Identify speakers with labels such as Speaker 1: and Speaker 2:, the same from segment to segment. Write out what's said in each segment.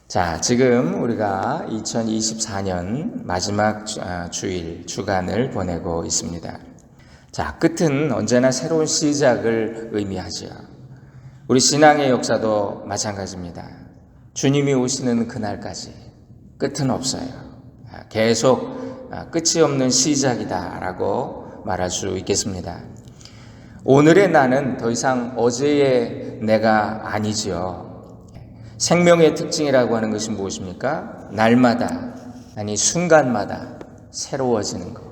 Speaker 1: 자, 지금 우리가 2024년 마지막 주간을 보내고 있습니다. 자, 끝은 언제나 새로운 시작을 의미하죠. 우리 신앙의 역사도 마찬가지입니다. 주님이 오시는 그날까지 끝은 없어요. 계속 끝이 없는 시작이다라고 말할 수 있겠습니다. 오늘의 나는 더 이상 어제의 내가 아니지요. 생명의 특징이라고 하는 것이 무엇입니까? 날마다, 아니 순간마다 새로워지는 것.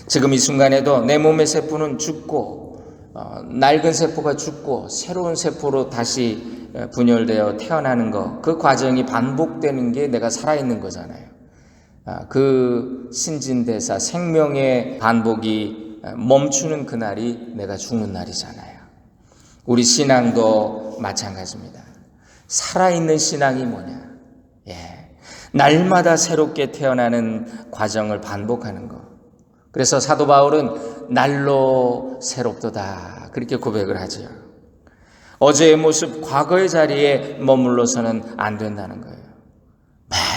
Speaker 1: 지금 이 순간에도 내 몸의 세포는 죽고 낡은 세포가 죽고 새로운 세포로 다시 분열되어 태어나는 것, 그 과정이 반복되는 게 내가 살아있는 거잖아요. 그 신진대사, 생명의 반복이 멈추는 그날이 내가 죽는 날이잖아요. 우리 신앙도 마찬가지입니다. 살아있는 신앙이 뭐냐? 날마다 새롭게 태어나는 과정을 반복하는 것. 그래서 사도 바울은 날로 새롭도다 그렇게 고백을 하죠. 어제의 모습, 과거의 자리에 머물러서는 안 된다는 거예요.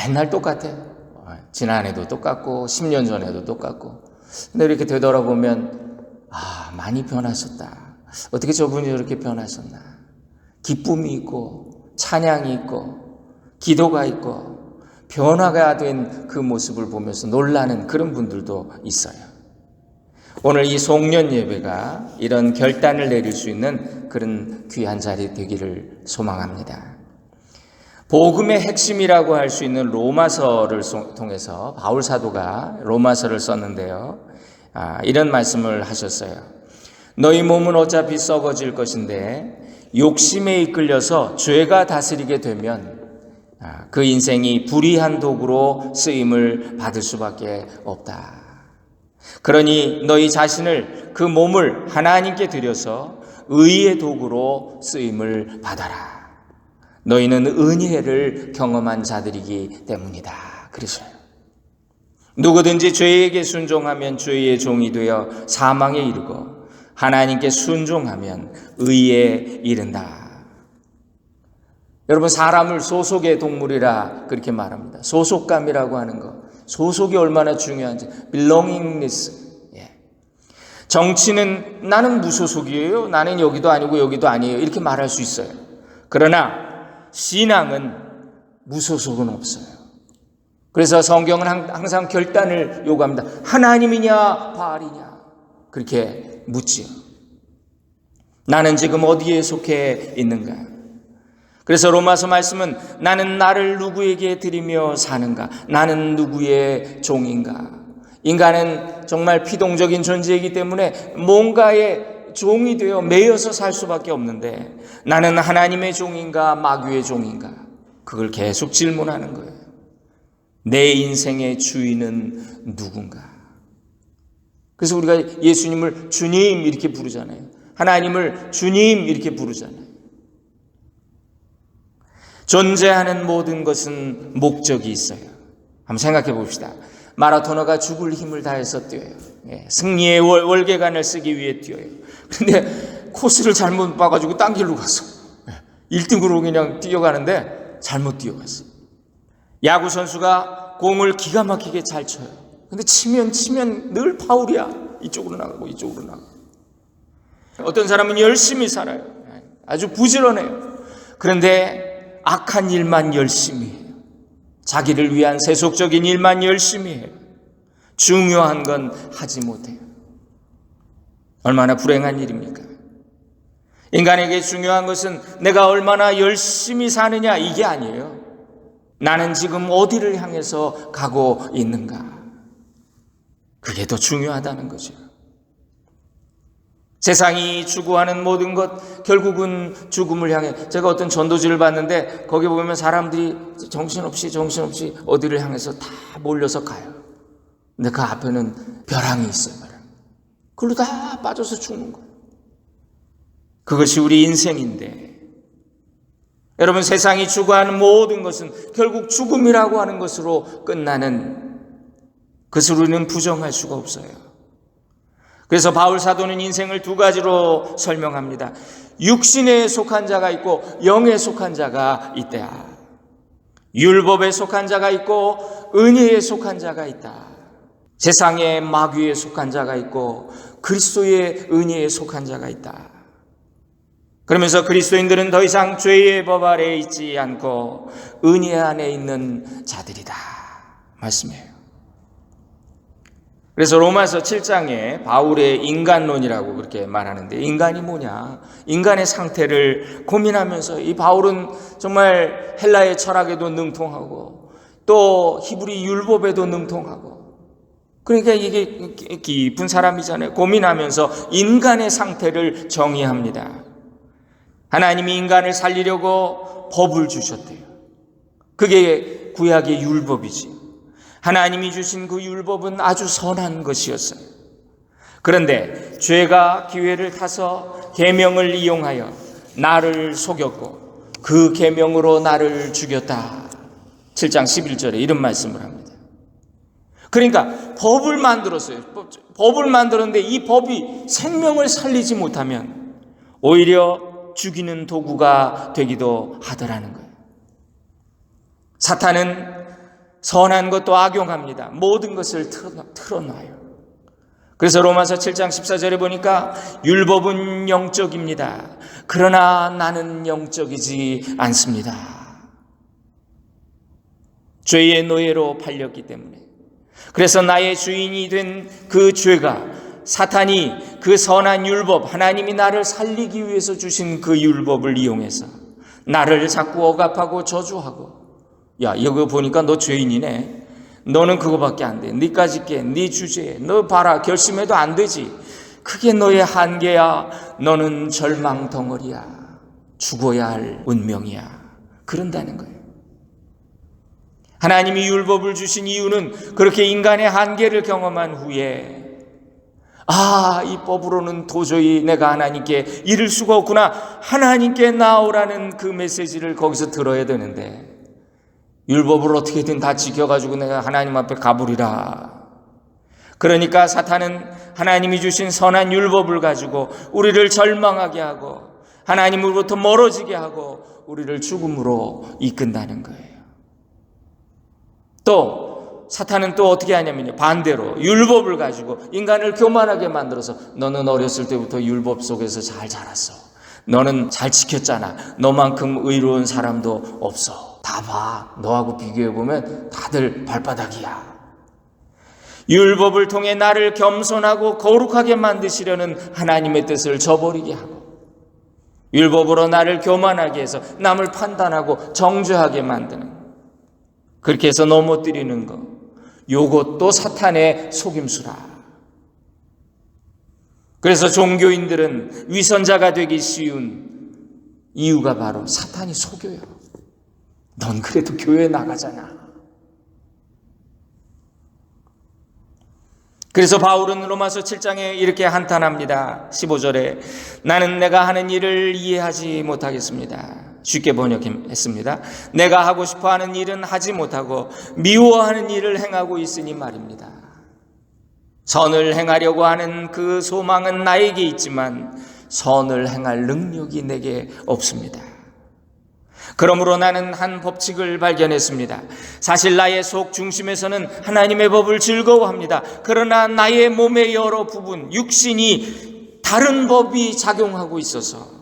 Speaker 1: 맨날 똑같아. 지난해도 똑같고 10년 전에도 똑같고. 근데 이렇게 되돌아보면 많이 변하셨다. 어떻게 저분이 저렇게 변하셨나? 기쁨이 있고 찬양이 있고 기도가 있고 변화가 된 그 모습을 보면서 놀라는 그런 분들도 있어요. 오늘 이 송년 예배가 이런 결단을 내릴 수 있는 그런 귀한 자리 되기를 소망합니다. 복음의 핵심이라고 할 수 있는 로마서를 통해서 바울 사도가 로마서를 썼는데요. 이런 말씀을 하셨어요. 너희 몸은 어차피 썩어질 것인데 욕심에 이끌려서 죄가 다스리게 되면 그 인생이 불의한 도구로 쓰임을 받을 수밖에 없다. 그러니 너희 자신을 그 몸을 하나님께 드려서 의의 도구로 쓰임을 받아라. 너희는 은혜를 경험한 자들이기 때문이다. 그러셔요. 누구든지 죄에게 순종하면 죄의 종이 되어 사망에 이르고 하나님께 순종하면 의에 이른다. 여러분, 사람을 소속의 동물이라 그렇게 말합니다. 소속감이라고 하는 것. 소속이 얼마나 중요한지. belongingness. 정치는 나는 무소속이에요. 나는 여기도 아니고 여기도 아니에요. 이렇게 말할 수 있어요. 그러나 신앙은 무소속은 없어요. 그래서 성경은 항상 결단을 요구합니다. 하나님이냐 바알이냐 그렇게 묻지요. 나는 지금 어디에 속해 있는가? 그래서 로마서 말씀은 나는 나를 누구에게 드리며 사는가? 나는 누구의 종인가? 인간은 정말 피동적인 존재이기 때문에 뭔가의 종이 되어 매여서 살 수밖에 없는데 나는 하나님의 종인가 마귀의 종인가? 그걸 계속 질문하는 거예요. 내 인생의 주인은 누군가? 그래서 우리가 예수님을 주님 이렇게 부르잖아요. 하나님을 주님 이렇게 부르잖아요. 존재하는 모든 것은 목적이 있어요. 한번 생각해 봅시다. 마라토너가 죽을 힘을 다해서 뛰어요. 승리의 월계관을 쓰기 위해 뛰어요. 그런데 코스를 잘못 봐가지고 딴 길로 갔어. 1등으로 그냥 뛰어가는데 잘못 뛰어갔어. 야구 선수가 공을 기가 막히게 잘 쳐요. 근데 치면 늘 파울이야. 이쪽으로 나가고 이쪽으로 나가고. 어떤 사람은 열심히 살아요. 아주 부지런해요. 그런데 악한 일만 열심히 해요. 자기를 위한 세속적인 일만 열심히 해요. 중요한 건 하지 못해요. 얼마나 불행한 일입니까? 인간에게 중요한 것은 내가 얼마나 열심히 사느냐 이게 아니에요. 나는 지금 어디를 향해서 가고 있는가? 그게 더 중요하다는 거죠. 세상이 추구하는 모든 것 결국은 죽음을 향해. 제가 어떤 전도지를 봤는데 거기 보면 사람들이 정신없이 어디를 향해서 다 몰려서 가요. 근데 그 앞에는 벼랑이 있어요. 그걸로 다 빠져서 죽는 거예요. 그것이 우리 인생인데 여러분, 세상이 추구하는 모든 것은 결국 죽음이라고 하는 것으로 끝나는 것을 우리는 부정할 수가 없어요. 그래서 바울 사도는 인생을 두 가지로 설명합니다. 육신에 속한 자가 있고 영에 속한 자가 있다. 율법에 속한 자가 있고 은혜에 속한 자가 있다. 세상의 마귀에 속한 자가 있고 그리스도의 은혜에 속한 자가 있다. 그러면서 그리스도인들은 더 이상 죄의 법 아래에 있지 않고 은혜 안에 있는 자들이다 말씀해요. 그래서 로마서 7장에 바울의 인간론이라고 그렇게 말하는데, 인간이 뭐냐? 인간의 상태를 고민하면서 이 바울은 정말 헬라의 철학에도 능통하고 또 히브리 율법에도 능통하고, 그러니까 이게 깊은 사람이잖아요. 고민하면서 인간의 상태를 정의합니다. 하나님이 인간을 살리려고 법을 주셨대요. 그게 구약의 율법이지. 하나님이 주신 그 율법은 아주 선한 것이었어요. 그런데 죄가 기회를 타서 계명을 이용하여 나를 속였고 그 계명으로 나를 죽였다. 7장 11절에 이런 말씀을 합니다. 그러니까 법을 만들었어요. 법을 만들었는데 이 법이 생명을 살리지 못하면 오히려 죽이는 도구가 되기도 하더라는 거예요. 사탄은 선한 것도 악용합니다. 모든 것을 틀어놔요. 그래서 로마서 7장 14절에 보니까 율법은 영적입니다. 그러나 나는 영적이지 않습니다. 죄의 노예로 팔렸기 때문에. 그래서 나의 주인이 된 그 죄가, 사탄이 그 선한 율법, 하나님이 나를 살리기 위해서 주신 그 율법을 이용해서 나를 자꾸 억압하고 저주하고, 야, 이거 보니까 너 죄인이네. 너는 그거밖에 안 돼. 네까지 깨. 네 주제에. 너 봐라. 결심해도 안 되지. 그게 너의 한계야. 너는 절망 덩어리야. 죽어야 할 운명이야. 그런다는 거예요. 하나님이 율법을 주신 이유는 그렇게 인간의 한계를 경험한 후에 이 법으로는 도저히 내가 하나님께 이를 수가 없구나. 하나님께 나오라는 그 메시지를 거기서 들어야 되는데, 율법을 어떻게든 다 지켜가지고 내가 하나님 앞에 가버리라. 그러니까 사탄은 하나님이 주신 선한 율법을 가지고 우리를 절망하게 하고 하나님으로부터 멀어지게 하고 우리를 죽음으로 이끈다는 거예요. 또 사탄은 또 어떻게 하냐면요, 반대로 율법을 가지고 인간을 교만하게 만들어서 너는 어렸을 때부터 율법 속에서 잘 자랐어. 너는 잘 지켰잖아. 너만큼 의로운 사람도 없어. 다 봐. 너하고 비교해보면 다들 발바닥이야. 율법을 통해 나를 겸손하고 거룩하게 만드시려는 하나님의 뜻을 저버리게 하고, 율법으로 나를 교만하게 해서 남을 판단하고 정죄하게 만드는, 그렇게 해서 넘어뜨리는 것, 요것도 사탄의 속임수라. 그래서 종교인들은 위선자가 되기 쉬운 이유가 바로 사탄이 속여요. 넌 그래도 교회 나가잖아. 그래서 바울은 로마서 7장에 이렇게 한탄합니다. 15절에 나는 내가 하는 일을 이해하지 못하겠습니다. 쉽게 번역했습니다. 내가 하고 싶어하는 일은 하지 못하고 미워하는 일을 행하고 있으니 말입니다. 선을 행하려고 하는 그 소망은 나에게 있지만 선을 행할 능력이 내게 없습니다. 그러므로 나는 한 법칙을 발견했습니다. 사실 나의 속 중심에서는 하나님의 법을 즐거워합니다. 그러나 나의 몸의 여러 부분, 육신이 다른 법이 작용하고 있어서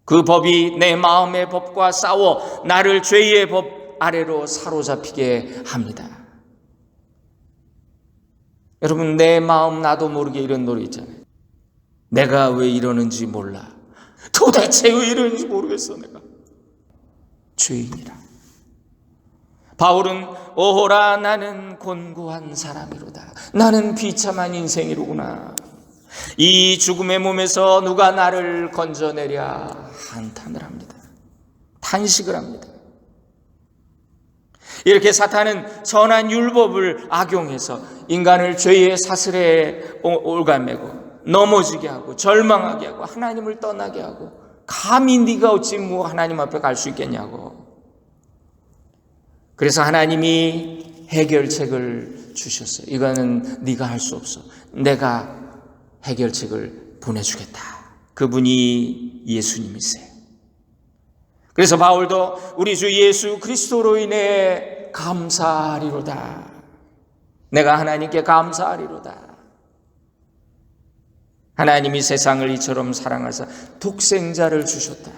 Speaker 1: 그 법이 내 마음의 법과 싸워 나를 죄의 법 아래로 사로잡히게 합니다. 여러분, 내 마음 나도 모르게 이런 노래 있잖아요. 내가 왜 이러는지 몰라. 도대체 왜 이러는지 모르겠어. 내가 죄인이라. 바울은 오호라 나는 곤고한 사람이로다. 나는 비참한 인생이로구나. 이 죽음의 몸에서 누가 나를 건져내랴 한탄을 합니다. 탄식을 합니다. 이렇게 사탄은 선한 율법을 악용해서 인간을 죄의 사슬에 올가매고 넘어지게 하고 절망하게 하고 하나님을 떠나게 하고, 감히 네가 어찌 하나님 앞에 갈 수 있겠냐고. 그래서 하나님이 해결책을 주셨어요. 이거는 네가 할 수 없어. 내가 해결책을 보내주겠다. 그분이 예수님이세요. 그래서 바울도 우리 주 예수 그리스도로 인해 감사하리로다. 내가 하나님께 감사하리로다. 하나님이 세상을 이처럼 사랑하사 독생자를 주셨다.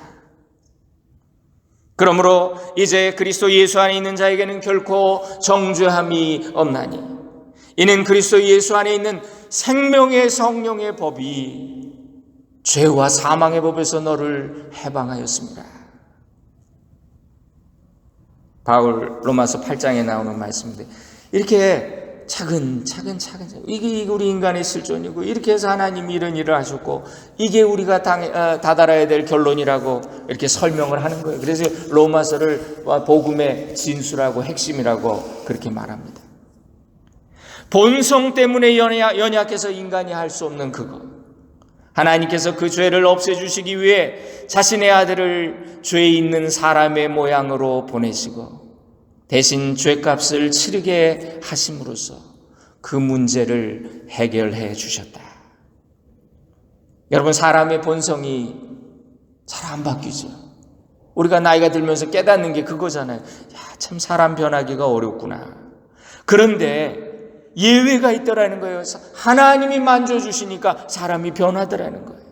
Speaker 1: 그러므로 이제 그리스도 예수 안에 있는 자에게는 결코 정죄함이 없나니 이는 그리스도 예수 안에 있는 생명의 성령의 법이 죄와 사망의 법에서 너를 해방하였습니다. 바울 로마서 8장에 나오는 말씀인데 이렇게 차근차근 이게 우리 인간의 실존이고 이렇게 해서 하나님이 이런 일을 하셨고 이게 우리가 다다라야 될 결론이라고 이렇게 설명을 하는 거예요. 그래서 로마서를 복음의 진수라고 핵심이라고 그렇게 말합니다. 본성 때문에 연약해서 인간이 할 수 없는 그것, 하나님께서 그 죄를 없애주시기 위해 자신의 아들을 죄 있는 사람의 모양으로 보내시고 대신 죄값을 치르게 하심으로써 그 문제를 해결해 주셨다. 여러분, 사람의 본성이 잘 안 바뀌죠. 우리가 나이가 들면서 깨닫는 게 그거잖아요. 참 사람 변하기가 어렵구나. 그런데 예외가 있더라는 거예요. 하나님이 만져주시니까 사람이 변하더라는 거예요.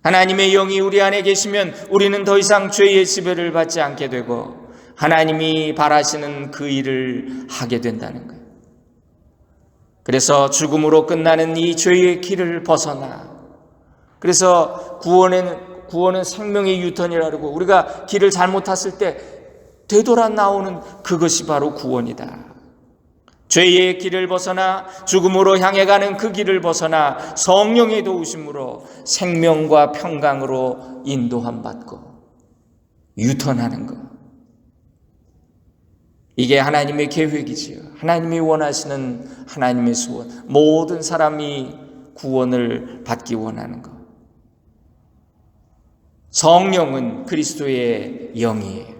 Speaker 1: 하나님의 영이 우리 안에 계시면 우리는 더 이상 죄의 지배를 받지 않게 되고 하나님이 바라시는 그 일을 하게 된다는 거예요. 그래서 죽음으로 끝나는 이 죄의 길을 벗어나, 그래서 구원은 생명의 유턴이라고, 우리가 길을 잘못 탔을 때 되돌아 나오는 그것이 바로 구원이다. 죄의 길을 벗어나 죽음으로 향해 가는 그 길을 벗어나 성령의 도우심으로 생명과 평강으로 인도함 받고 유턴하는 것. 이게 하나님의 계획이지요. 하나님이 원하시는 하나님의 소원. 모든 사람이 구원을 받기 원하는 것. 성령은 그리스도의 영이에요.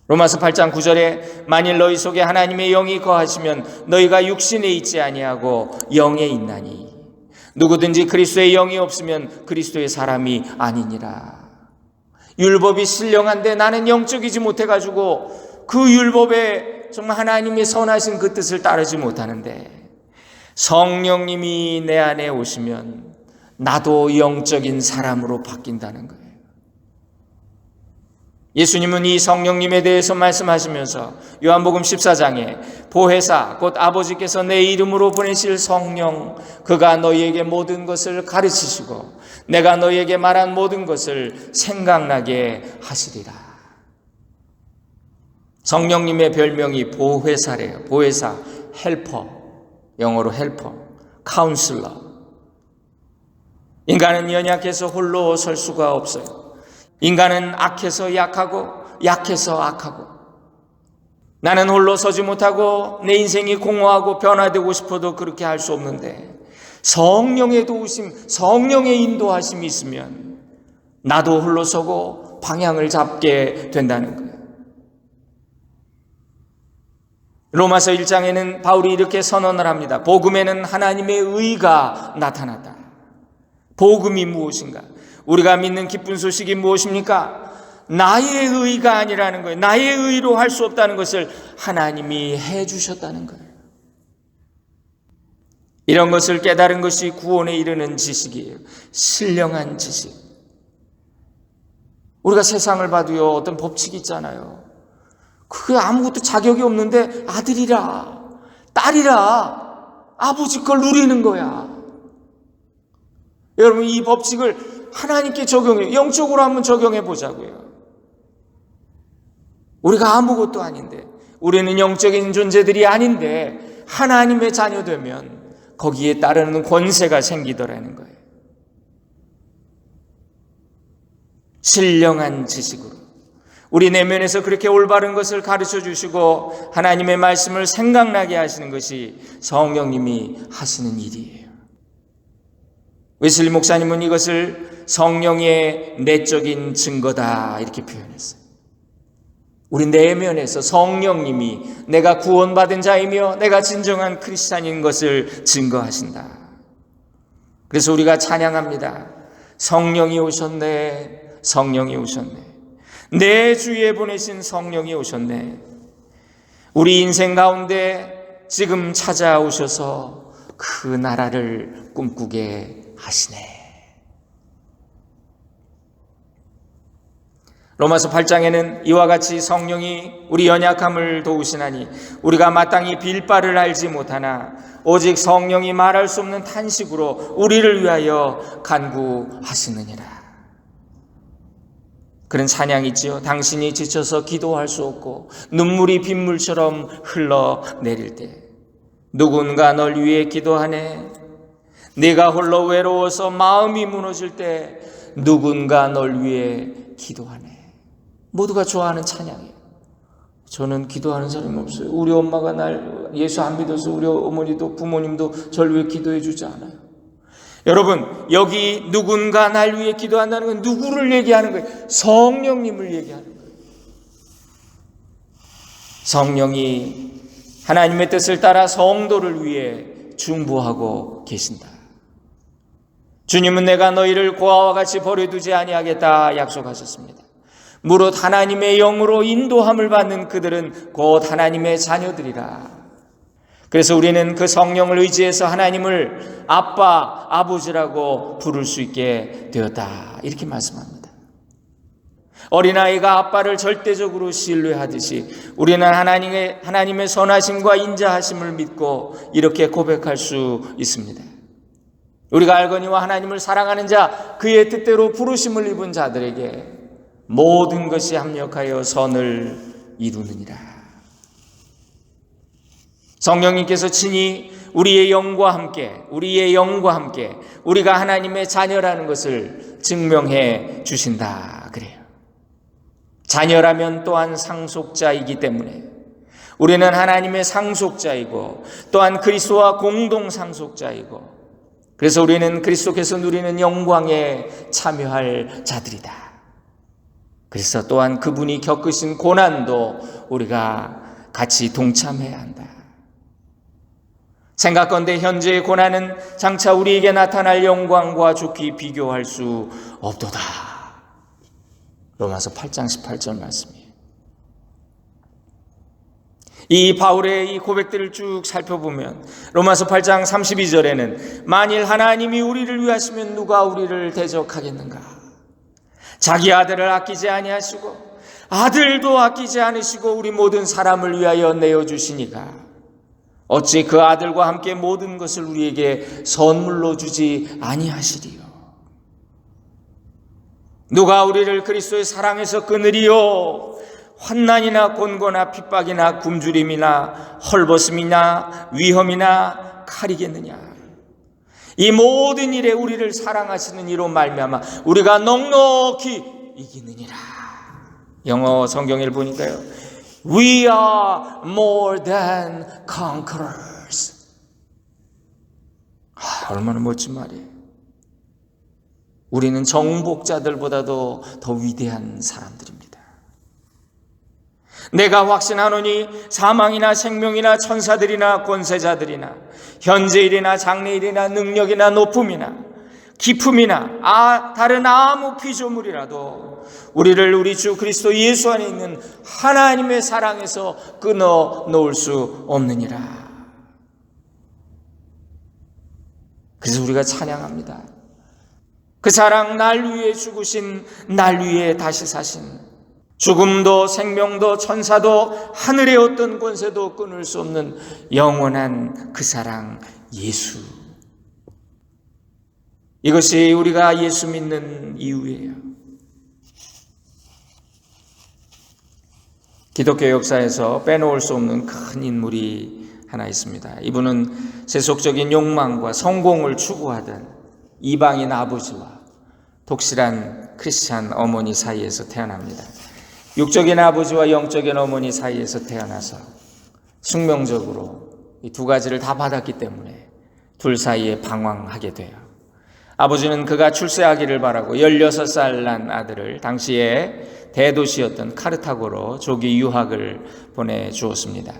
Speaker 1: 로마서 8장 9절에 만일 너희 속에 하나님의 영이 거하시면 너희가 육신에 있지 아니하고 영에 있나니 누구든지 그리스도의 영이 없으면 그리스도의 사람이 아니니라. 율법이 신령한데 나는 영적이지 못해가지고 그 율법에 정말 하나님의 선하신 그 뜻을 따르지 못하는데 성령님이 내 안에 오시면 나도 영적인 사람으로 바뀐다는 거예요. 예수님은 이 성령님에 대해서 말씀하시면서 요한복음 14장에 보혜사 곧 아버지께서 내 이름으로 보내실 성령, 그가 너희에게 모든 것을 가르치시고 내가 너희에게 말한 모든 것을 생각나게 하시리라. 성령님의 별명이 보혜사래요. 보혜사, 헬퍼, 영어로 헬퍼, 카운슬러. 인간은 연약해서 홀로 설 수가 없어요. 인간은 악해서 약하고 약해서 악하고 나는 홀로 서지 못하고 내 인생이 공허하고 변화되고 싶어도 그렇게 할 수 없는데 성령의 도우심, 성령의 인도하심이 있으면 나도 홀로 서고 방향을 잡게 된다는 거예요. 로마서 1장에는 바울이 이렇게 선언을 합니다. 복음에는 하나님의 의가 나타났다. 복음이 무엇인가? 우리가 믿는 기쁜 소식이 무엇입니까? 나의 의가 아니라는 거예요. 나의 의로 할 수 없다는 것을 하나님이 해주셨다는 거예요. 이런 것을 깨달은 것이 구원에 이르는 지식이에요. 신령한 지식. 우리가 세상을 봐도요, 어떤 법칙이 있잖아요. 그게 아무것도 자격이 없는데 아들이라, 딸이라, 아버지 걸 누리는 거야. 여러분, 이 법칙을 하나님께 적용해, 영적으로 한번 적용해 보자고요. 우리가 아무것도 아닌데, 우리는 영적인 존재들이 아닌데 하나님의 자녀 되면 거기에 따르는 권세가 생기더라는 거예요. 신령한 지식으로 우리 내면에서 그렇게 올바른 것을 가르쳐 주시고 하나님의 말씀을 생각나게 하시는 것이 성령님이 하시는 일이에요. 웨슬리 목사님은 이것을 성령의 내적인 증거다 이렇게 표현했어요. 우리 내면에서 성령님이 내가 구원받은 자이며 내가 진정한 크리스찬인 것을 증거하신다. 그래서 우리가 찬양합니다. 성령이 오셨네. 성령이 오셨네. 내 주위에 보내신 성령이 오셨네. 우리 인생 가운데 지금 찾아오셔서 그 나라를 꿈꾸게 하시네. 로마서 8장에는 이와 같이 성령이 우리 연약함을 도우시나니 우리가 마땅히 빌 바를 알지 못하나 오직 성령이 말할 수 없는 탄식으로 우리를 위하여 간구하시느니라. 그런 찬양이 있지요. 당신이 지쳐서 기도할 수 없고 눈물이 빗물처럼 흘러내릴 때 누군가 널 위해 기도하네. 네가 홀로 외로워서 마음이 무너질 때 누군가 널 위해 기도하네. 모두가 좋아하는 찬양이에요. 저는 기도하는 사람이 없어요. 우리 엄마가 날 예수 안 믿어서 우리 어머니도 부모님도 저를 위해 기도해 주지 않아요. 여러분, 여기 누군가 날 위해 기도한다는 건 누구를 얘기하는 거예요? 성령님을 얘기하는 거예요. 성령이 하나님의 뜻을 따라 성도를 위해 중보하고 계신다. 주님은 내가 너희를 고아와 같이 버려두지 아니하겠다 약속하셨습니다. 무릇 하나님의 영으로 인도함을 받는 그들은 곧 하나님의 자녀들이라. 그래서 우리는 그 성령을 의지해서 하나님을 아빠, 아버지라고 부를 수 있게 되었다. 이렇게 말씀합니다. 어린아이가 아빠를 절대적으로 신뢰하듯이 우리는 하나님의 선하심과 인자하심을 믿고 이렇게 고백할 수 있습니다. 우리가 알거니와 하나님을 사랑하는 자, 그의 뜻대로 부르심을 입은 자들에게 모든 것이 합력하여 선을 이루느니라. 성령님께서 친히 우리의 영과 함께 우리가 하나님의 자녀라는 것을 증명해 주신다 그래요. 자녀라면 또한 상속자이기 때문에 우리는 하나님의 상속자이고 또한 그리스도와 공동 상속자이고 그래서 우리는 그리스도께서 누리는 영광에 참여할 자들이다. 그래서 또한 그분이 겪으신 고난도 우리가 같이 동참해야 한다. 생각건대 현재의 고난은 장차 우리에게 나타날 영광과 좋게 비교할 수 없도다. 로마서 8장 18절 말씀이에요. 이 바울의 이 고백들을 쭉 살펴보면 로마서 8장 32절에는 만일 하나님이 우리를 위하시면 누가 우리를 대적하겠는가? 자기 아들을 아끼지 아니하시고 아들도 아끼지 않으시고 우리 모든 사람을 위하여 내어주시니까 어찌 그 아들과 함께 모든 것을 우리에게 선물로 주지 아니하시리요. 누가 우리를 그리스도의 사랑에서 끊으리요? 환난이나 곤고나 핍박이나 굶주림이나 헐벗음이나 위험이나 칼이겠느냐? 이 모든 일에 우리를 사랑하시는 이로 말미암아 우리가 넉넉히 이기느니라. 영어 성경을 보니까요, We are more than conquerors. 얼마나 멋진 말이에요. 우리는 정복자들보다도 더 위대한 사람들입니다. 내가 확신하노니 사망이나 생명이나 천사들이나 권세자들이나 현재일이나 장래일이나 능력이나 높음이나 기품이나 다른 아무 피조물이라도 우리를 우리 주 그리스도 예수 안에 있는 하나님의 사랑에서 끊어 놓을 수 없느니라. 그래서 우리가 찬양합니다. 그 사랑, 날 위해 죽으신, 날 위해 다시 사신, 죽음도 생명도 천사도 하늘의 어떤 권세도 끊을 수 없는 영원한 그 사랑, 예수. 이것이 우리가 예수 믿는 이유예요. 기독교 역사에서 빼놓을 수 없는 큰 인물이 하나 있습니다. 이분은 세속적인 욕망과 성공을 추구하던 이방인 아버지와 독실한 크리스찬 어머니 사이에서 태어납니다. 육적인 아버지와 영적인 어머니 사이에서 태어나서 숙명적으로 이 두 가지를 다 받았기 때문에 둘 사이에 방황하게 돼요. 아버지는 그가 출세하기를 바라고 16살 난 아들을 당시에 대도시였던 카르타고로 조기 유학을 보내주었습니다.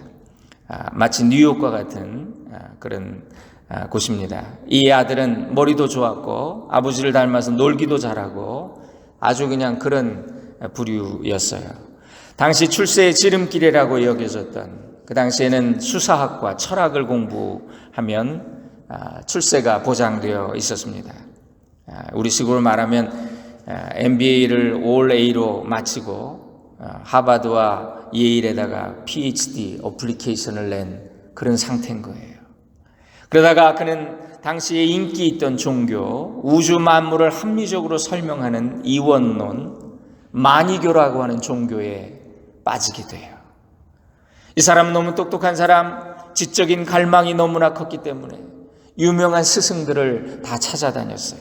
Speaker 1: 마치 뉴욕과 같은 그런 곳입니다. 이 아들은 머리도 좋았고 아버지를 닮아서 놀기도 잘하고 아주 그냥 그런 부류였어요. 당시 출세의 지름길이라고 여겨졌던, 그 당시에는 수사학과 철학을 공부하면 출세가 보장되어 있었습니다. 우리 식으로 말하면 MBA를 올 A로 마치고 하버드와 예일에다가 PhD 어플리케이션을 낸 그런 상태인 거예요. 그러다가 그는 당시에 인기 있던 종교, 우주 만물을 합리적으로 설명하는 이원론, 마니교라고 하는 종교에 빠지게 돼요. 이 사람은 너무 똑똑한 사람, 지적인 갈망이 너무나 컸기 때문에 유명한 스승들을 다 찾아다녔어요.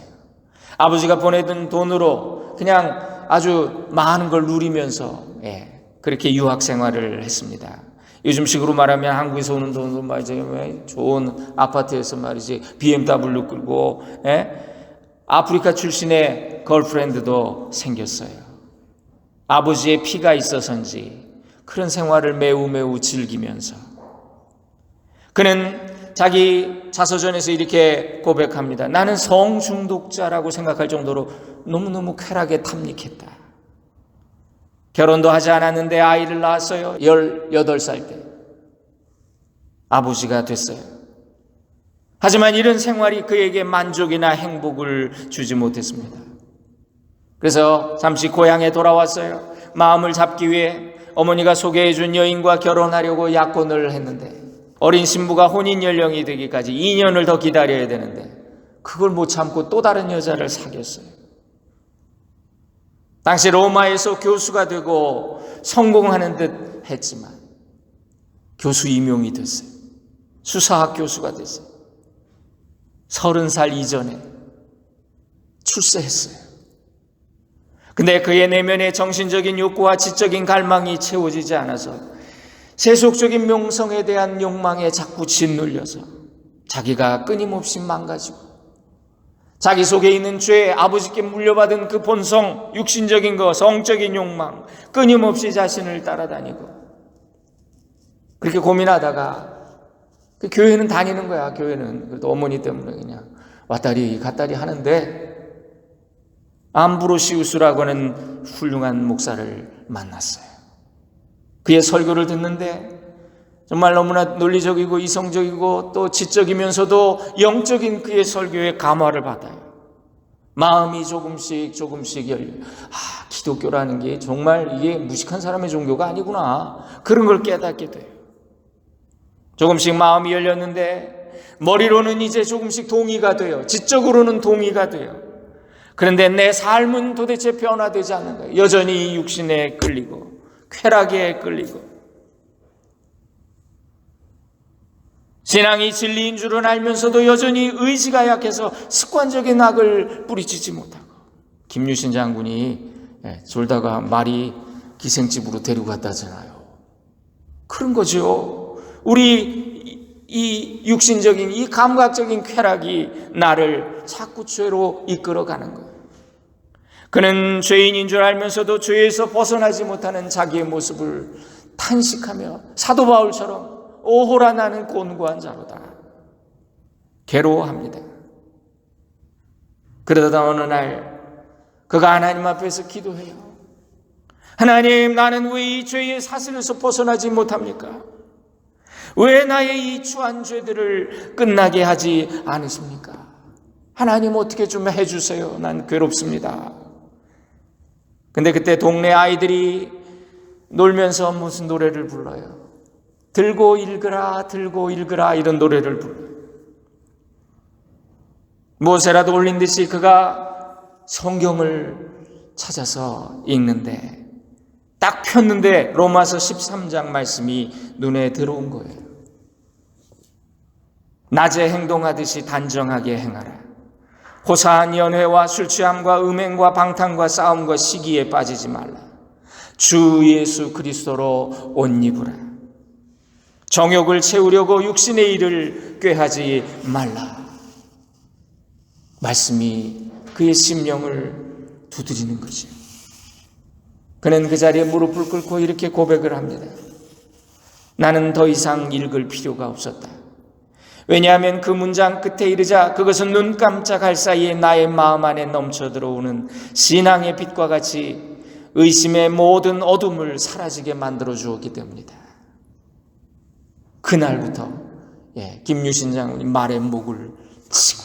Speaker 1: 아버지가 보내던 돈으로 그냥 아주 많은 걸 누리면서 그렇게 유학 생활을 했습니다. 요즘식으로 말하면 한국에서 오는 돈으로 말이지 좋은 아파트에서 말이지 BMW 끌고 아프리카 출신의 걸프렌드도 생겼어요. 아버지의 피가 있어서인지 그런 생활을 매우 즐기면서 그는 자기 자서전에서 이렇게 고백합니다. 나는 성중독자라고 생각할 정도로 너무너무 쾌락에 탐닉했다. 결혼도 하지 않았는데 아이를 낳았어요. 18살 때 아버지가 됐어요. 하지만 이런 생활이 그에게 만족이나 행복을 주지 못했습니다. 그래서 잠시 고향에 돌아왔어요. 마음을 잡기 위해 어머니가 소개해준 여인과 결혼하려고 약혼을 했는데 어린 신부가 혼인 연령이 되기까지 2년을 더 기다려야 되는데 그걸 못 참고 또 다른 여자를 사귀었어요. 당시 로마에서 교수가 되고 성공하는 듯 했지만 교수 임용이 됐어요. 수사학 교수가 됐어요. 30살 이전에 출세했어요. 근데 그의 내면의 정신적인 욕구와 지적인 갈망이 채워지지 않아서 세속적인 명성에 대한 욕망에 자꾸 짓눌려서 자기가 끊임없이 망가지고 자기 속에 있는 죄, 아버지께 물려받은 그 본성, 육신적인 것, 성적인 욕망, 끊임없이 자신을 따라다니고 그렇게 고민하다가 그 교회는 다니는 거야. 교회는 그래도 어머니 때문에 그냥 왔다리 갔다리 하는데 암브로시우스라고 하는 훌륭한 목사를 만났어요. 그의 설교를 듣는데 정말 너무나 논리적이고 이성적이고 또 지적이면서도 영적인 그의 설교에 감화를 받아요. 마음이 조금씩 열려요. 기독교라는 게 정말 이게 무식한 사람의 종교가 아니구나. 그런 걸 깨닫게 돼요. 조금씩 마음이 열렸는데 머리로는 이제 조금씩 동의가 돼요. 지적으로는 동의가 돼요. 그런데 내 삶은 도대체 변화되지 않는 거예요. 여전히 육신에 끌리고 쾌락에 끌리고 신앙이 진리인 줄은 알면서도 여전히 의지가 약해서 습관적인 악을 뿌리치지 못하고 김유신 장군이 졸다가 말이 기생집으로 데리고 갔다잖아요. 그런 거죠. 우리 이 육신적인 이 감각적인 쾌락이 나를 자꾸 죄로 이끌어가는 거예요. 그는 죄인인 줄 알면서도 죄에서 벗어나지 못하는 자기의 모습을 탄식하며 사도 바울처럼 오호라 나는 곤고한 자로다 괴로워합니다. 그러다 어느 날 그가 하나님 앞에서 기도해요. 하나님, 나는 왜 이 죄의 사슬에서 벗어나지 못합니까? 왜 나의 이 추한 죄들을 끝나게 하지 않으십니까? 하나님, 어떻게 좀 해주세요. 난 괴롭습니다. 근데 그때 동네 아이들이 놀면서 무슨 노래를 불러요. 들고 읽으라 이런 노래를 불러요. 무엇이라도 올린 듯이 그가 성경을 찾아서 읽는데 딱 폈는데 로마서 13장 말씀이 눈에 들어온 거예요. 낮에 행동하듯이 단정하게 행하라. 호사한 연회와 술취함과 음행과 방탕과 싸움과 시기에 빠지지 말라. 주 예수 그리스도로 옷 입으라. 정욕을 채우려고 육신의 일을 꾀하지 말라. 말씀이 그의 심령을 두드리는 거죠. 그는 그 자리에 무릎을 꿇고 이렇게 고백을 합니다. 나는 더 이상 읽을 필요가 없었다. 왜냐하면 그 문장 끝에 이르자 그것은 눈 깜짝할 사이에 나의 마음 안에 넘쳐 들어오는 신앙의 빛과 같이 의심의 모든 어둠을 사라지게 만들어 주었기 때문이다. 그날부터 김유신 장군이 말에 목을 치고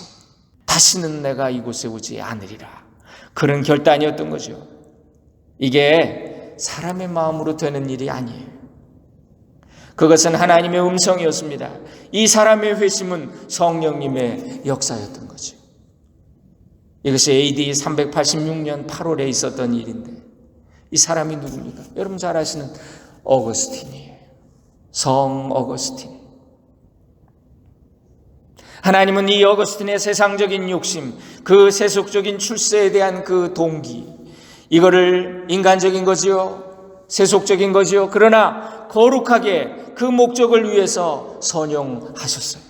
Speaker 1: 다시는 내가 이곳에 오지 않으리라, 그런 결단이었던 거죠. 이게 사람의 마음으로 되는 일이 아니에요. 그것은 하나님의 음성이었습니다. 이 사람의 회심은 성령님의 역사였던 거죠. 이것이 AD 386년 8월에 있었던 일인데, 이 사람이 누굽니까? 여러분 잘 아시는 어거스틴이에요. 성 어거스틴. 하나님은 이 어거스틴의 세상적인 욕심, 그 세속적인 출세에 대한 그 동기, 이거를 인간적인 거지요, 세속적인 거지요, 그러나 거룩하게 그 목적을 위해서 선용하셨어요.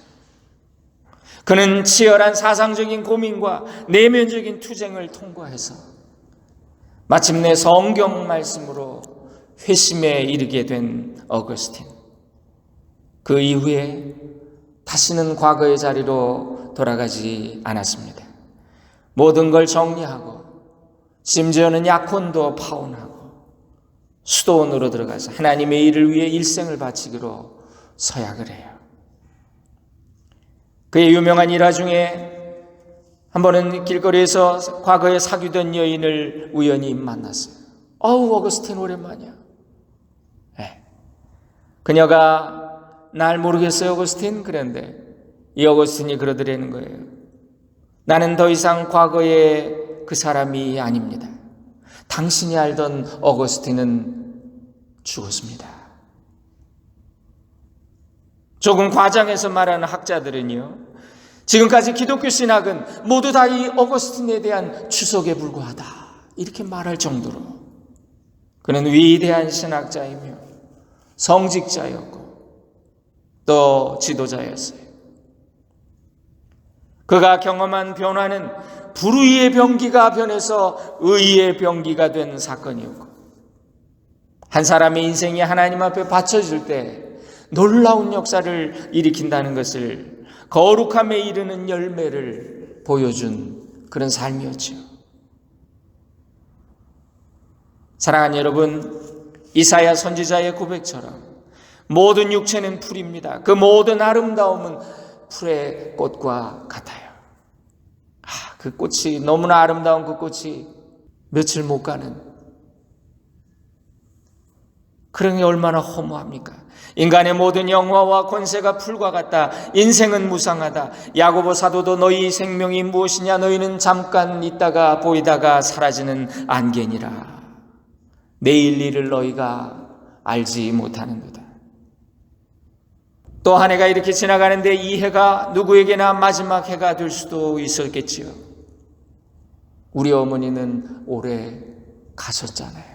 Speaker 1: 그는 치열한 사상적인 고민과 내면적인 투쟁을 통과해서 마침내 성경 말씀으로 회심에 이르게 된 어거스틴. 그 이후에 다시는 과거의 자리로 돌아가지 않았습니다. 모든 걸 정리하고 심지어는 약혼도 파혼하고 수도원으로 들어가서 하나님의 일을 위해 일생을 바치기로 서약을 해요. 그의 유명한 일화 중에 한 번은 길거리에서 과거에 사귀던 여인을 우연히 만났어요. 어우, 어거스틴 오랜만이야. 그녀가 날 모르겠어요, 어거스틴? 그랬는데 이 어거스틴이 그러더라는 거예요. 나는 더 이상 과거의 그 사람이 아닙니다. 당신이 알던 어거스틴은 죽었습니다. 조금 과장해서 말하는 학자들은요, 지금까지 기독교 신학은 모두 다 이 어거스틴에 대한 추석에 불과하다, 이렇게 말할 정도로 그는 위대한 신학자이며 성직자였고 또 지도자였어요. 그가 경험한 변화는 불의의 병기가 변해서 의의 병기가 된 사건이었고, 한 사람의 인생이 하나님 앞에 바쳐질 때 놀라운 역사를 일으킨다는 것을, 거룩함에 이르는 열매를 보여준 그런 삶이었죠. 사랑하는 여러분, 이사야 선지자의 고백처럼 모든 육체는 풀입니다. 그 모든 아름다움은 풀의 꽃과 같아요. 그 꽃이, 너무나 아름다운 그 꽃이 며칠 못 가는, 그런 게 얼마나 허무합니까? 인간의 모든 영화와 권세가 풀과 같다. 인생은 무상하다. 야고보 사도도 너희 생명이 무엇이냐? 너희는 잠깐 있다가 보이다가 사라지는 안개니라. 내일 일을 너희가 알지 못하는도다. 또 한 해가 이렇게 지나가는데 이 해가 누구에게나 마지막 해가 될 수도 있었겠지요. 우리 어머니는 오래 가셨잖아요.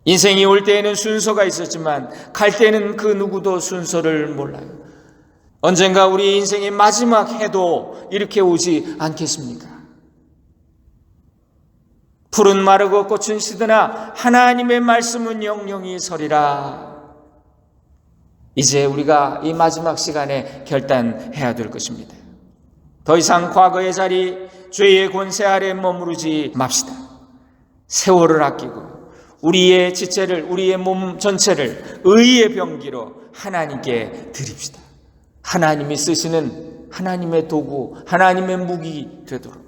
Speaker 1: 인생이 올 때에는 순서가 있었지만 갈 때는 그 누구도 순서를 몰라요. 언젠가 우리 인생의 마지막 해도 이렇게 오지 않겠습니까? 풀은 마르고 꽃은 시드나 하나님의 말씀은 영영이 서리라. 이제 우리가 이 마지막 시간에 결단해야 될 것입니다. 더 이상 과거의 자리, 죄의 권세 아래 머무르지 맙시다. 세월을 아끼고 우리의 지체를, 우리의 몸 전체를 의의 병기로 하나님께 드립시다. 하나님이 쓰시는 하나님의 도구, 하나님의 무기 되도록,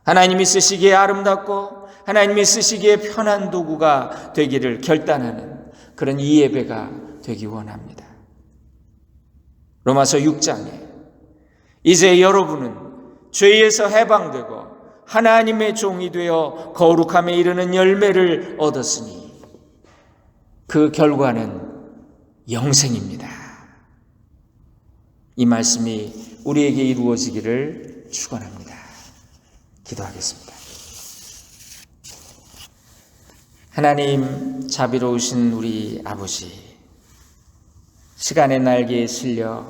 Speaker 1: 하나님이 쓰시기에 아름답고 하나님이 쓰시기에 편한 도구가 되기를 결단하는 그런 이 예배가 되기 원합니다. 로마서 6장에 이제 여러분은 죄에서 해방되고 하나님의 종이 되어 거룩함에 이르는 열매를 얻었으니 그 결과는 영생입니다. 이 말씀이 우리에게 이루어지기를 축원합니다. 기도하겠습니다. 하나님, 자비로우신 우리 아버지, 시간의 날개에 실려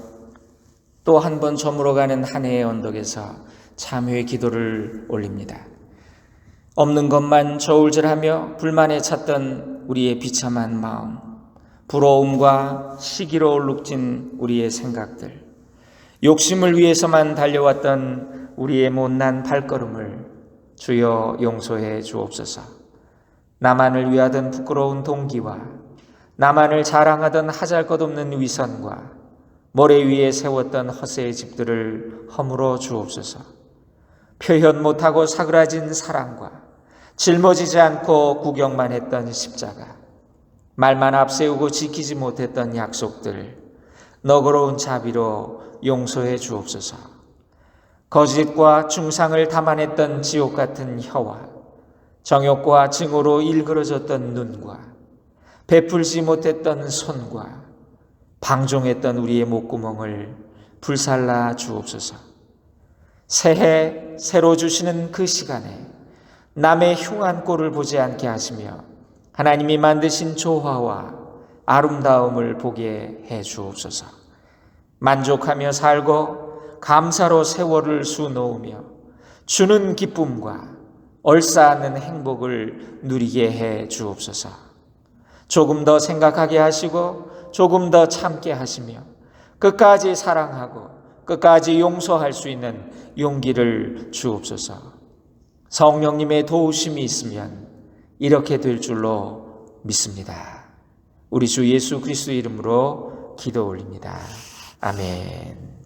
Speaker 1: 또 한 번 저물어가는 한 해의 언덕에서 참회의 기도를 올립니다. 없는 것만 저울질하며 불만에 찼던 우리의 비참한 마음, 부러움과 시기로 얼룩진 우리의 생각들, 욕심을 위해서만 달려왔던 우리의 못난 발걸음을 주여 용서해 주옵소서. 나만을 위하던 부끄러운 동기와 나만을 자랑하던 하잘것없는 위선과 모래 위에 세웠던 허세의 집들을 허물어 주옵소서. 표현 못하고 사그라진 사랑과 짊어지지 않고 구경만 했던 십자가, 말만 앞세우고 지키지 못했던 약속들, 너그러운 자비로 용서해 주옵소서. 거짓과 중상을 담아냈던 지옥 같은 혀와 정욕과 증오로 일그러졌던 눈과 베풀지 못했던 손과 방종했던 우리의 목구멍을 불살라 주옵소서. 새해 새로 주시는 그 시간에 남의 흉한 꼴을 보지 않게 하시며 하나님이 만드신 조화와 아름다움을 보게 해 주옵소서. 만족하며 살고 감사로 세월을 수놓으며 주는 기쁨과 얼싸는 행복을 누리게 해 주옵소서. 조금 더 생각하게 하시고 조금 더 참게 하시며 끝까지 사랑하고 끝까지 용서할 수 있는 용기를 주옵소서. 성령님의 도우심이 있으면 이렇게 될 줄로 믿습니다. 우리 주 예수 그리스도 이름으로 기도 올립니다. 아멘.